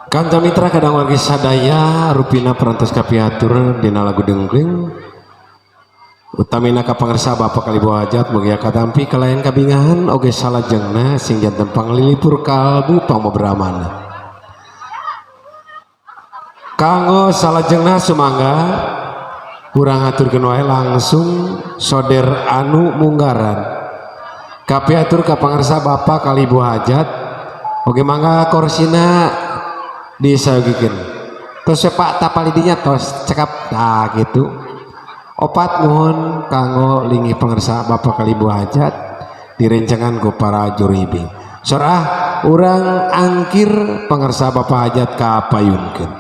Kanca mitra kadang wargi sadaya rupina perantos kapiatur dina lagu denggling utamina kapangarsa Bapak Kalibu Hajat mugia katampi kalayan kabingahan oge salajengna sing janten panglilipur kalbu pamobramana kanggo salajengna sumangga kurang aturkeun wae langsung soder anu munggaran kapiatur kapangarsa Bapak Kalibu Hajat oge mangga korsina disagikeun terus Pak tapalidinya tos cekap nah gitu opat nuhun kanggo linggih pangarsa Bapak Kalibu Hajat direncangan ku para juru ibing sorah urang angkir pangarsa Bapak Hajat kapayunkeun.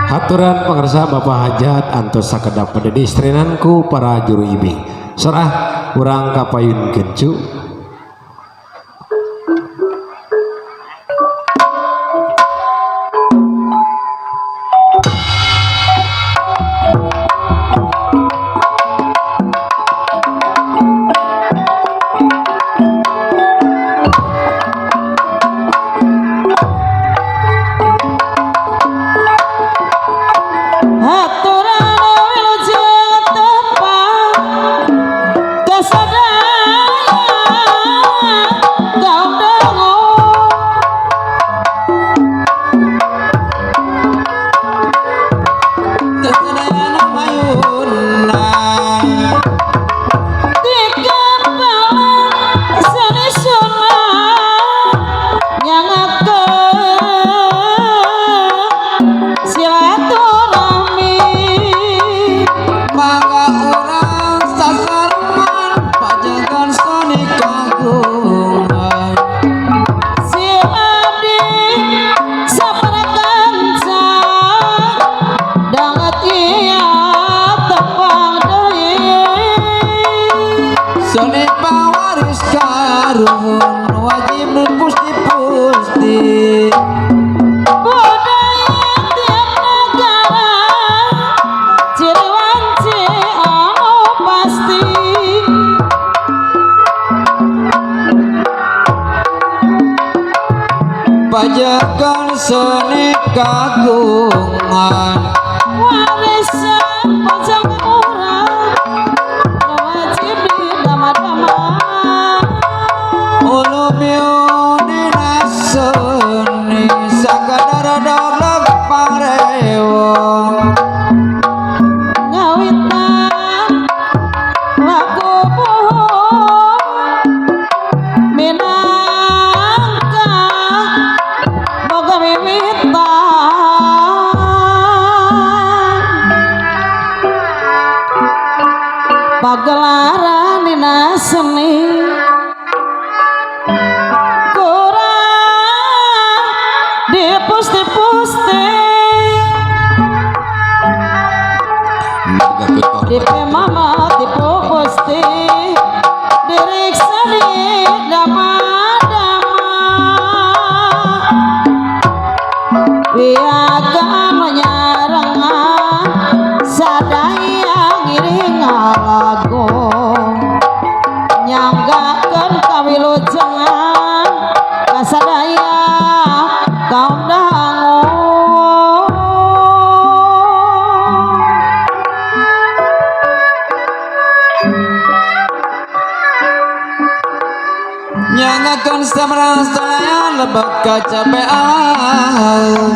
Aturan pangarsa Bapak Hajat antos sakedap pededistrenanku para juru ibing sorah urang kapayun kencu Kesadaya ruhun wajib pusti-pusti budaya tiap negara ciri wanci anu pasti pajakan seni kagungan warisan pajak murah wajib ditama-tama ulumiunina seni sakadara dodok parewong ngawitan laku puhung minangka boga wiwitan pagelaran dina seni kurang dipusti-pusti dipe mama tipu pusti diriksa di dama-dama wiagan menyarengan sadaya ngiring lagu nyanggakeun kawilujengan kasadaya kaum dangu nyangakan semerang saya lebek kecapean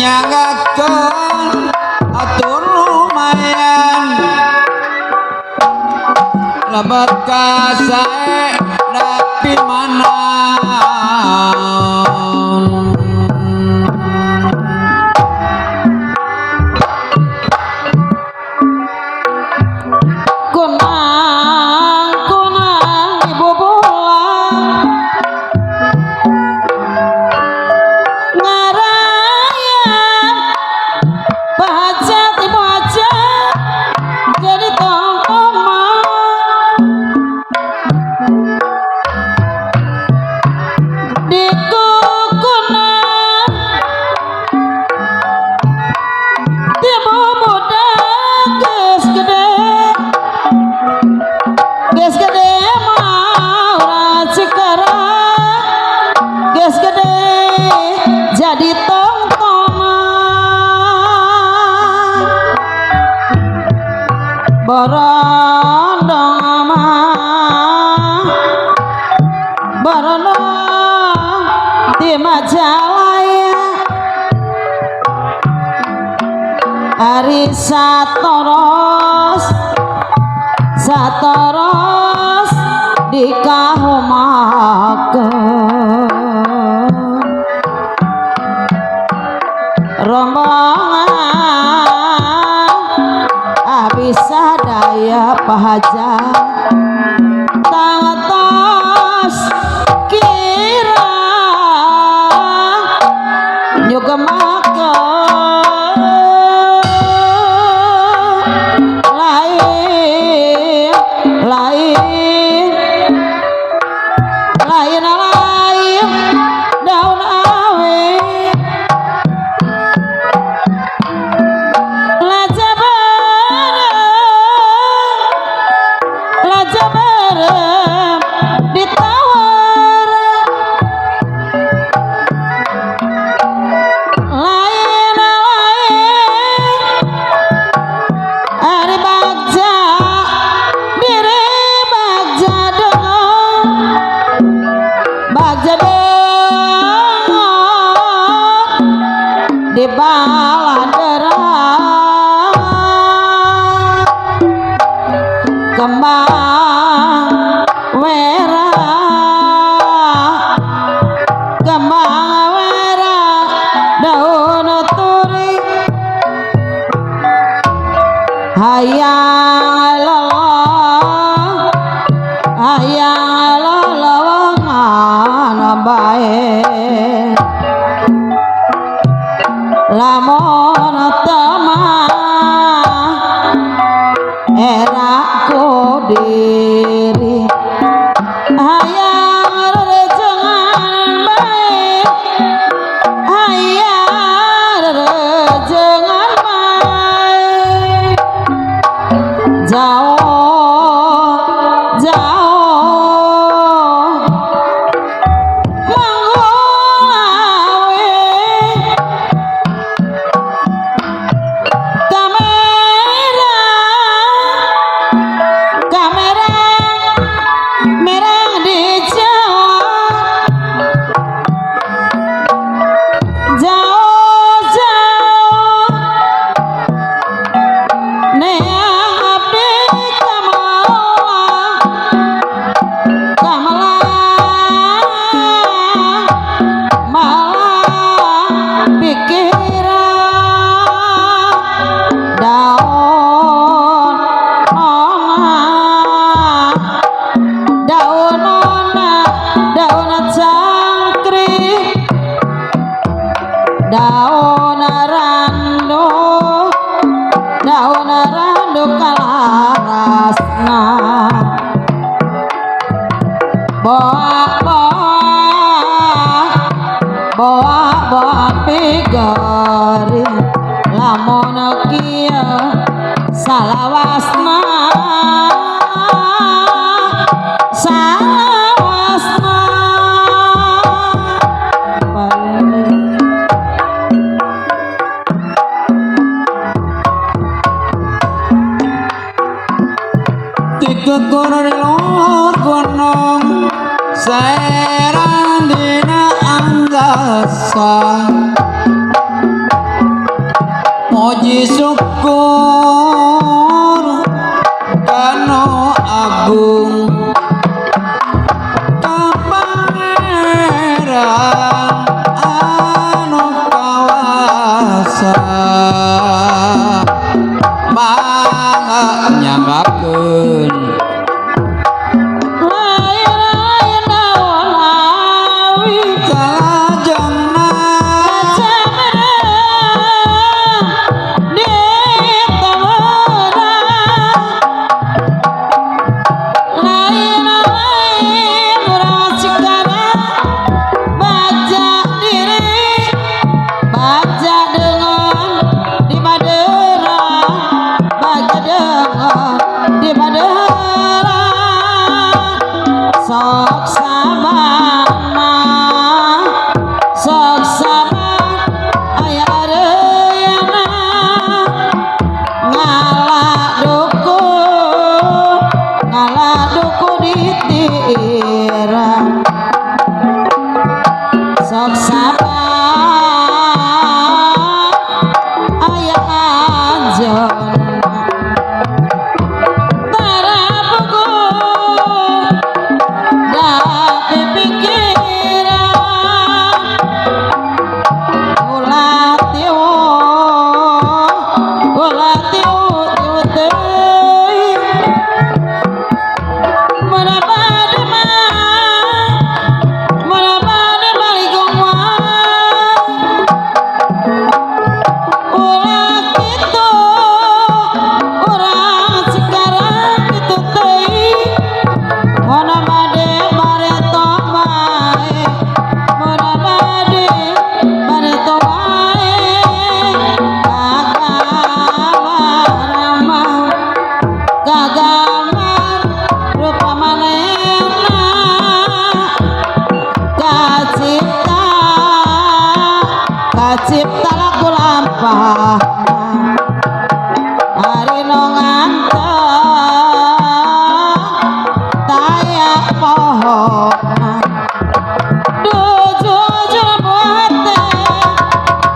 nyangakan atur lumayan lebek kasae tapi mana kunang ibu pulang ngarayan pahajat ibu hajat jadi tongkoman dikukunan tibu muda geus gede mah cikarang geus gede jadi tongtongan borondong mah borondong di Majalaya ari satoros dikahumakeun rombongan abis sadaya pahajat tangatos kira nyugemakeun lain daun awe laja bareng ditawar lain ari bagja diri bagja dengan bagja di baladera kembang wera daun turi hayang lelongan bae lamun temah era ku diri boa pigari lamun kieu salawasna Dikekur di luhur gunung Saeran dina anggasa Muji syukur kanu agung Ka Pangeran anu kawasa Mangga nyanggakeun cipta laku lampah hari nonganteng tayak pohon jujur buat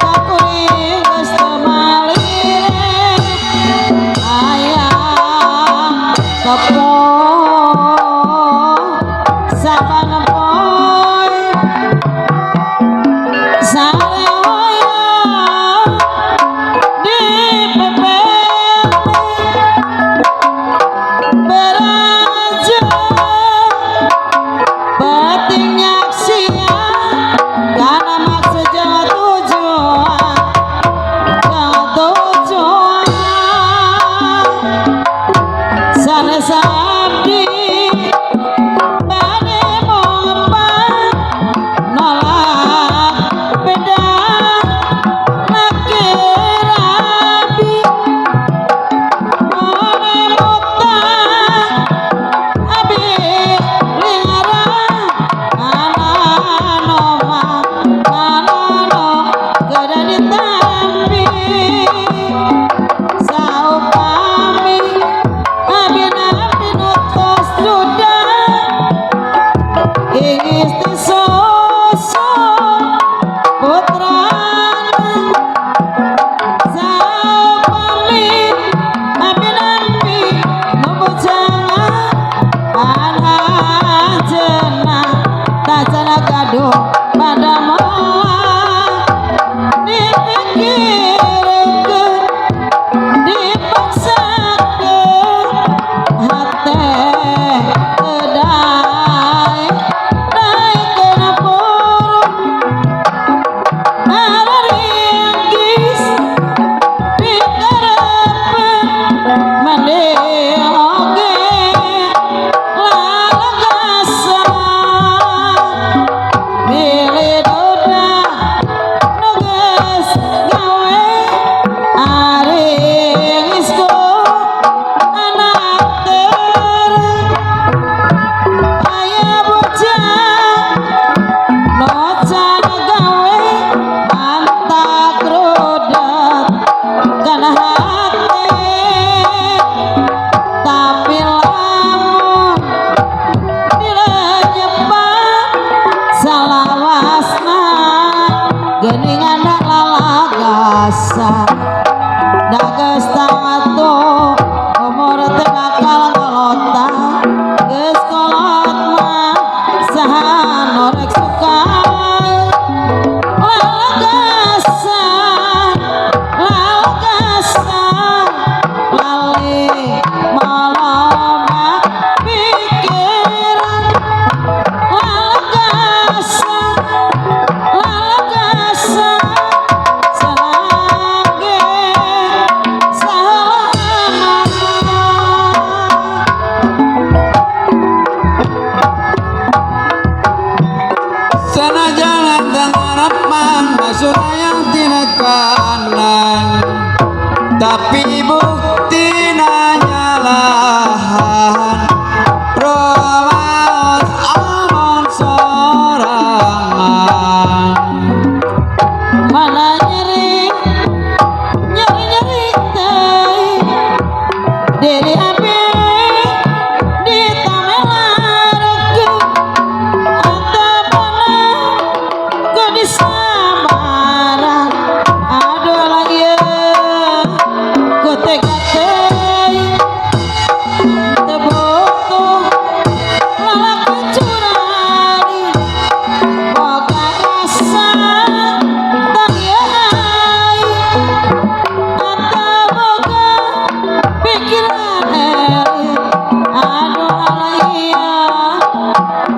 cakuring geus teu malire ayam tepung saban poe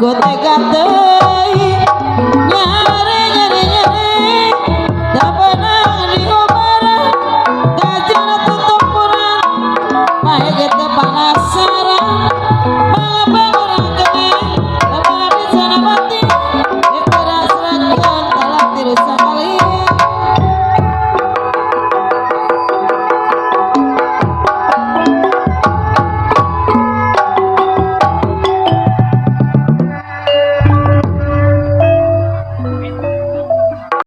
gote gateuy nya